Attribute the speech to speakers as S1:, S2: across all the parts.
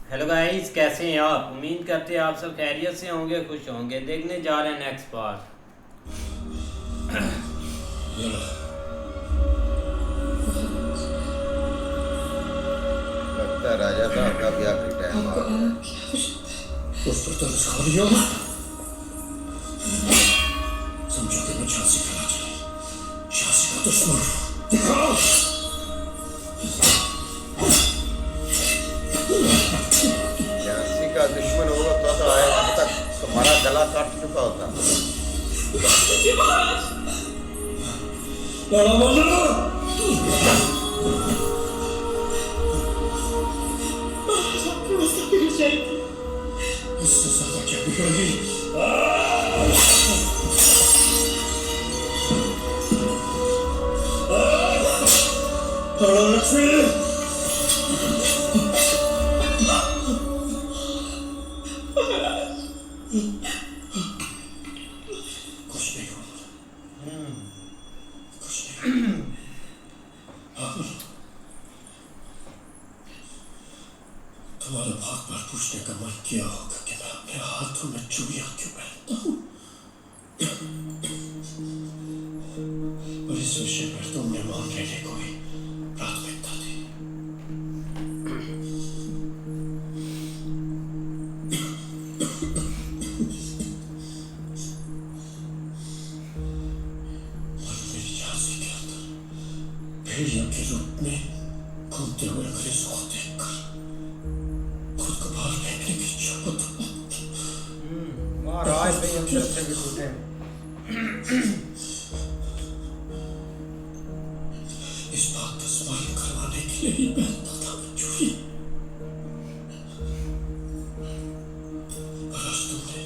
S1: Hello guys, कैसे हैं आप? उम्मीद करते हैं आप सब खैरियत से होंगे, खुश होंगे। देखने जा रहे हैं नेक्स्ट पार्ट।
S2: लगता है राजा साहब का भी आखिरी टाइम आ गया।
S3: उस पर तरस खा लियो। समझो कि मैं झांसी का राजा, झांसी का दुश्मन हूं। दिखाओ।
S2: झांसी का दुश्मन होगा तो आज तक तुम्हारा गला काट चुका होता।
S3: लड़ा मत। इससे ज्यादा क्या बिगड़ेगी? लक्ष्मी, कुछ नहीं हो, कुछ नहीं। तुम्हारा बार बार पूछने का मन किया होगा कि मैं अपने हाथों में चूड़ियां क्यों पहनता हूं, और इस विषय पर तुमने मान लेने को ही प्राथमिकता दी। और मेरी झांसी के अंदर भेड़िया के रूप में घूमते हुए अंग्रेजों को देखकर खुद को बाहर फेंकने की इच्छा होता।
S1: महाराज भाई अंदर से भी टूटे।
S3: इस बात का स्मरण करवाने के लिए ही पहनता था मैं चूड़ी। पर आज तुमने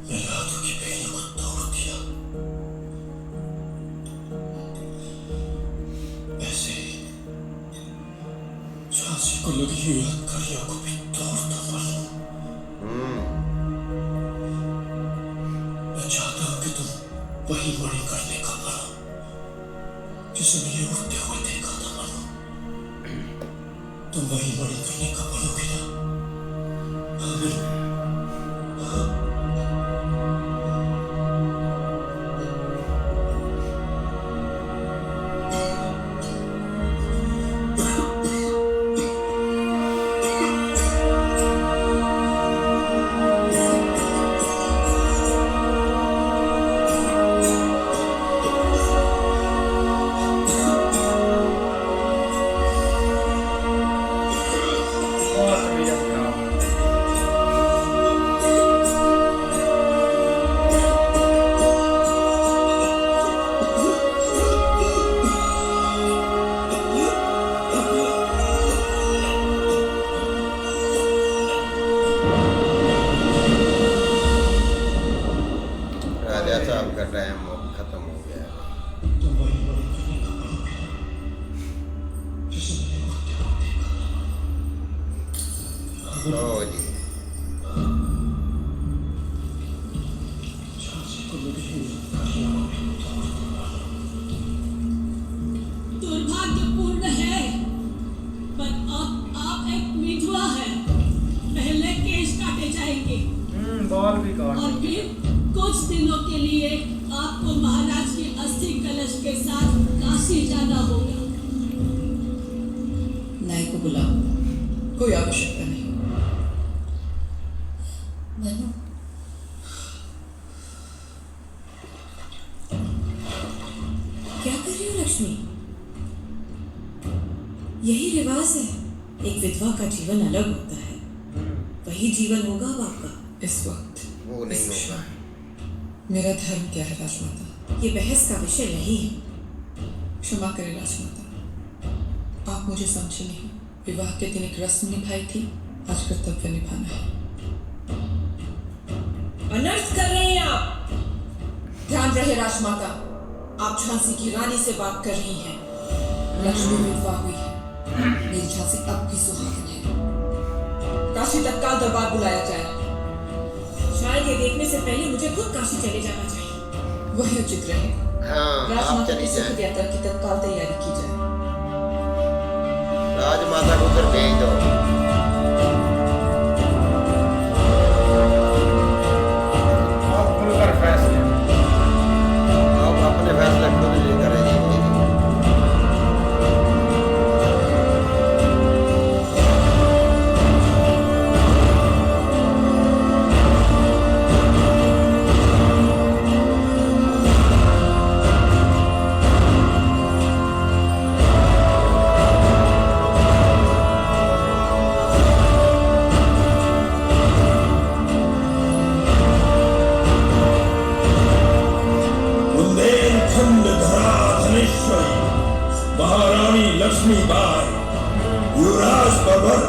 S3: मेरे हाथों की बेड़ियों को तोड़ दिया। ऐसे ही झांसी को लगी हुई हथकड़ियों को भी तोड़ दो मरना। मैं चाहता हूं कि तुम वही मणि करने का बनो जिसे मैंने उड़ते हुए देखा था मनो। तुम वही मणि करने का बनोगे ना?
S1: बहुत तबीयत खराब।
S2: राजा साहब का टाइम खत्म हो गया।
S3: तुम वही मणि करने का बनोगे ना जिसे मैंने उड़ते हुए देखा था।
S2: लो जी,
S3: झांसी को लगी हुई हथकड़ियों को भी तोड़ दो मरना।
S4: दुर्भाग्यपूर्ण है, पर अब आप एक विधवा है। पहले केश काटे जाएंगे
S1: बॉल भी
S4: और
S1: काट।
S4: फिर कुछ दिनों के लिए आपको महाराज के अस्थि कलश के साथ काशी जाना होगा।
S5: नाई को बुलाओ, कोई आवश्यकता नहीं।
S6: मनु, क्या कर रही हो लक्ष्मी? यही रिवाज है, एक विधवा का जीवन अलग होता है। वही जीवन होगा अब आपका।
S5: इस वक्त
S2: वो नहीं होगा।
S5: मेरा धर्म क्या है राजमाता?
S6: ये बहस का विषय नहीं है।
S5: क्षमा करें राजमाता, आप मुझे समझे नहीं। विवाह के दिन एक रस्म निभाई थी, आज कर्तव्य निभाना है।
S6: अनर्थ कर रही हैं आप। ध्यान रहे राजमाता, आप झांसी की रानी से बात कर रही हैं। लक्ष्मी विधवा हुई है, मेरी झांसी अब भी सुहागन है। काशी तत्काल दरबार बुलाया जाए। शायद ये देखने से पहले मुझे खुद काशी चले जाना चाहिए।
S5: वही उचित रहेगा।
S2: हाँ, आप
S6: राजमाता
S2: चली
S6: की सुख
S2: जाए।
S6: यात्रा की तत्काल तैयारी की जाए।
S2: राजमाता को उधर भेज दो।
S7: आप खुलकर फैसले
S2: आप अपने फैसले खुद ही करेंगे।
S3: बुंदेलखंड धराधनेश्वरी महारानी लक्ष्मीबाई युवराज बबर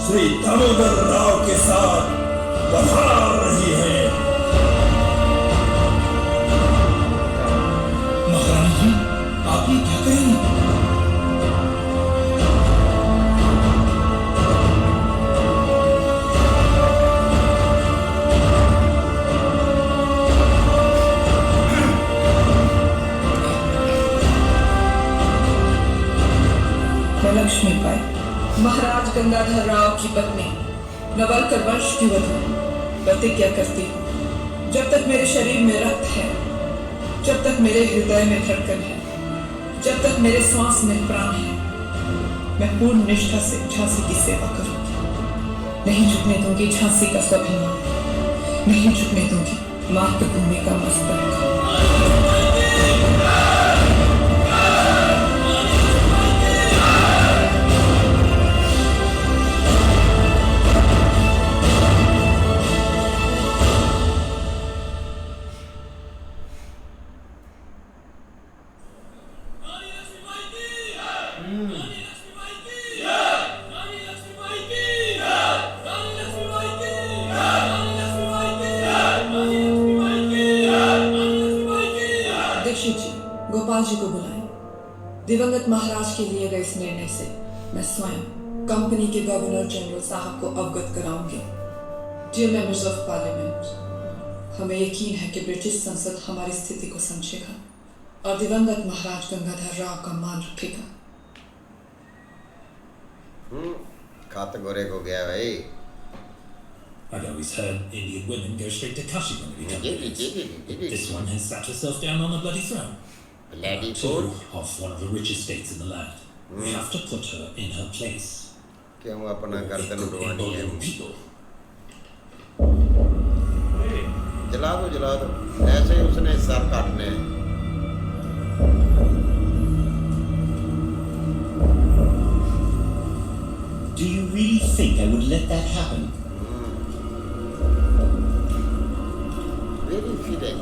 S3: श्री दामोदर राव के साथ पधार रही हैं। महारानी जी, आप ये क्या करेंगे?
S5: मैं लक्ष्मीबाई, महाराज गंगाधर राव की पत्नी, नवलकर वंश की वधू, प्रतिज्ञा करती हूँ, जब तक मेरे शरीर में रक्त है, जब तक मेरे हृदय में धड़कन है, जब तक मेरे श्वास में प्राण है, मैं पूर्ण निष्ठा से झांसी की सेवा करूंगी। नहीं झुकने दूंगी झांसी का स्वाभिमान, नहीं झुकने दूंगी मातृभूमि का मस्तक। दीक्षित जी, गोपाल जी को बुलाएं। दिवंगत महाराज के लिए गए इस निर्णय से मैं स्वयं कंपनी के गवर्नर जनरल साहब को अवगत कराऊंगी। डियर मेंबर्स ऑफ पार्लियामेंट, हमें यकीन है कि ब्रिटिश संसद हमारी स्थिति को समझेगा और दिवंगत महाराज गंगाधर राव का मान रखेगा।
S2: खात गोरे को गया भाई।
S8: I'd always heard Indian women go straight to Kashi when they become ladies. This one has sat herself down on a bloody throne.
S2: Bloody
S8: Two
S2: throne?
S8: of one of the richest states in the land. We have to put her in her place.
S2: क्यों अपना गर्दन
S8: Good
S2: उड़वानी है?
S8: emboldened people.
S2: जला दो, ऐसे ही उसने sir काटने हैं।
S8: Do you really think I would let that happen?
S2: Very fitting.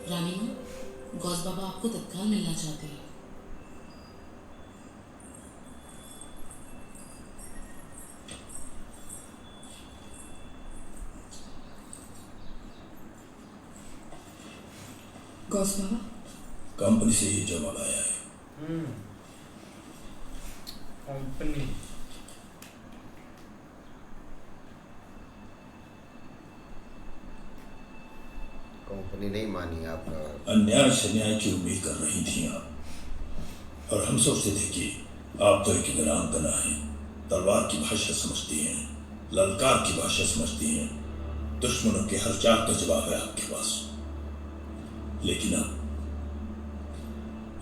S9: रानी माँ, गौस बाबा आपको तत्काल मिलना चाहते हैं।
S5: गौस बाबा,
S3: कंपनी से ये जवाब आया है।
S7: कंपनी
S2: कंपनी नहीं मानी आपका।
S3: अन्याय से न्याय की उम्मीद कर रही थी आप, और हम सोचते थे कि आप तो एक वीरांगना हैं, तलवार की भाषा समझती हैं, ललकार की भाषा समझती हैं, दुश्मनों के हर चाल का जवाब है आपके पास। लेकिन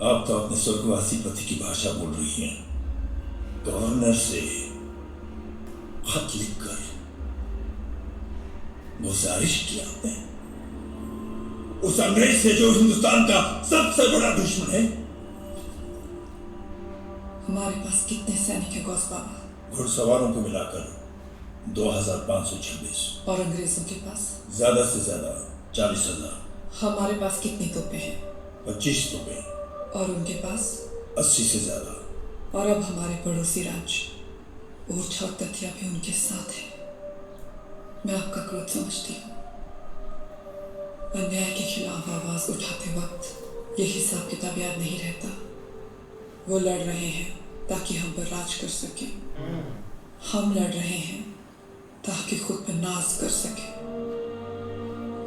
S3: आप तो अपने स्वर्गवासी पति की भाषा बोल रही हैं। गवर्नर से खत लिखकर गुजारिश की आपने उस अंग्रेज से जो हिंदुस्तान का सबसे बड़ा दुश्मन है।
S5: हमारे पास कितने सैनिक हैं गौस बाबा?
S3: घुड़सवारों को मिलाकर 2526
S5: और अंग्रेजों के पास?
S3: ज्यादा से ज्यादा 40,000।
S5: हमारे पास कितनी तोपें हैं?
S3: 25 तोपें।
S5: और उनके पास?
S3: 80 से ज्यादा।
S5: और अब हमारे पड़ोसी राज्य ऊर्जा और तथिया भी उनके साथ है। मैं आपका क्रोध समझती हूँ। अन्याय के खिलाफ आवाज उठाते वक्त ये हिसाब किताब याद नहीं रहता। वो लड़ रहे हैं ताकि हम पर राज कर सकें। हम लड़ रहे हैं ताकि खुद पर नाज कर सकें।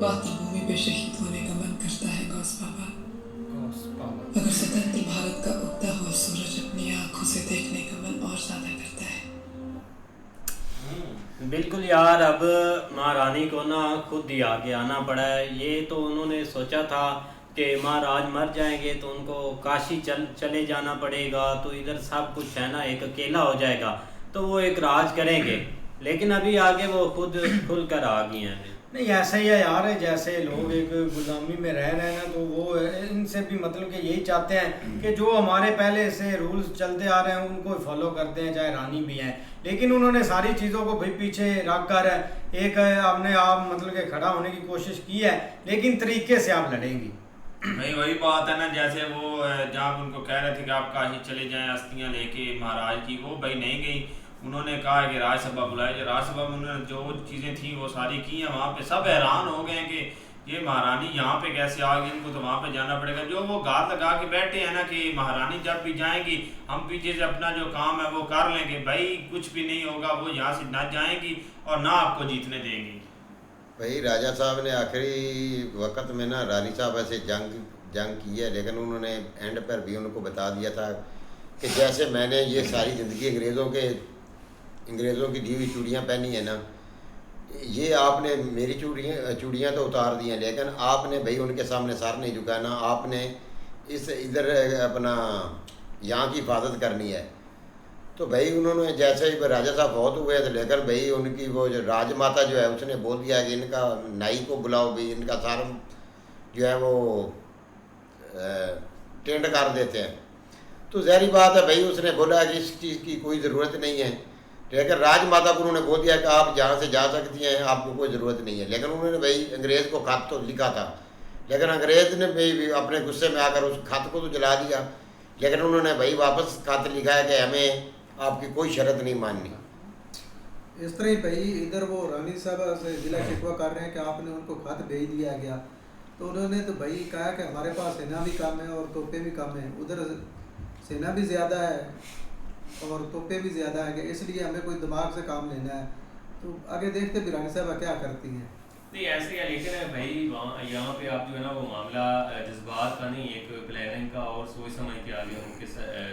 S5: मातृभूमि पे शहीद होने का मन करता है गौस बाबा। मगर स्वतंत्र भारत का उगता हुआ सूरज अपनी आंखों से देखने का मन और ज्यादा करता है।
S1: बिल्कुल यार, अब महारानी को ना खुद ही आगे आना पड़ा है। ये तो उन्होंने सोचा था कि महाराज मर जाएंगे तो उनको काशी चले जाना पड़ेगा, तो इधर सब कुछ है ना एक अकेला हो जाएगा, तो वो एक राज करेंगे। लेकिन अभी आगे वो खुद खुल कर आ गई हैं।
S7: नहीं ऐसा ही है यार, जैसे लोग एक गुलामी में रह रहे हैं ना, तो वो इनसे भी मतलब कि यही चाहते हैं कि जो हमारे पहले से रूल्स चलते आ रहे हैं उनको फॉलो करते हैं, चाहे रानी भी हैं। लेकिन उन्होंने सारी चीज़ों को भाई पीछे रख कर एक अपने आप मतलब कि खड़ा होने की कोशिश की है, लेकिन तरीके से आप लड़ेंगी।
S10: भाई वही बात है ना, जैसे वो जहाँ उनको कह रहे थे कि आप काशी चले जाएं अस्थियाँ लेके महाराज की, वो भाई नहीं गई। उन्होंने कहा कि राज्यसभा बुलाए, जो राज्यसभा में उन्होंने जो चीज़ें थी वो सारी की हैं। वहाँ पे सब हैरान हो गए कि ये महारानी यहाँ पे कैसे आ गई, इनको तो वहाँ पे जाना पड़ेगा। जो वो गात लगा के बैठे हैं ना कि महारानी जब भी जाएंगी हम पीछे से अपना जो काम है वो कर लेंगे, भाई कुछ भी नहीं होगा, वो यहाँ से ना जाएंगी और ना आपको जीतने देंगी।
S2: भाई राजा साहब ने आखिरी वक्त में ना रानी साहब ऐसे जंग की है, लेकिन उन्होंने एंड पर भी उनको बता दिया था कि जैसे मैंने ये सारी ज़िंदगी अंग्रेज़ों की दी हुई चूड़ियाँ पहनी है ना, ये आपने मेरी चूड़ियाँ तो उतार दी हैं, लेकिन आपने भाई उनके सामने सर नहीं झुकाना, आपने इधर अपना यहाँ की हिफाजत करनी है। तो भाई उन्होंने जैसे ही राजा साहब बहुत हुए थे, लेकिन भाई उनकी वो जो राजमाता जो है उसने बोल दिया कि इनका नाई को बुलाओ, भाई इनका सारम जो है वो टेंड कर देते हैं। तो ज़ाहिर बात है भाई उसने बोला कि इस चीज़ की कोई ज़रूरत नहीं है, लेकिन राजमाता को उन्होंने बोल दिया कि आप जहाँ से जा सकती हैं, आपको कोई ज़रूरत नहीं है। लेकिन उन्होंने भाई अंग्रेज़ को खत तो लिखा था, लेकिन अंग्रेज़ ने भाई अपने गुस्से में आकर उस खत को तो जला दिया। लेकिन उन्होंने भाई वापस खत लिखा है कि हमें आपकी कोई शर्त नहीं माननी।
S11: इस तरह ही भाई इधर वो रानी साहब से जिला शिकवा कर रहे हैं कि आपने उनको खत भेज दिया गया, तो उन्होंने तो भाई कहा कि हमारे पास सेना भी कम है और तोपे भी कम है, उधर सेना भी ज़्यादा है और तोपे भी ज़्यादा है, इसलिए हमें कोई दिमाग से काम लेना है। तो आगे देखते भी रानी साहब क्या करती हैं।
S12: नहीं ऐसे क्या, लेकिन भाई वहाँ यहाँ पे आप जो है ना वो मामला जज्बात का नहीं, एक प्लानिंग का और सोच समझ के आगे उनके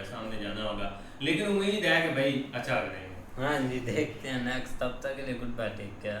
S12: सामने जाना होगा। लेकिन उम्मीद है कि भाई अच्छा करेंगे।
S1: हाँ जी, देखते हैं नेक्स्ट। तब तक के लिए गुड बाय, टेक केयर।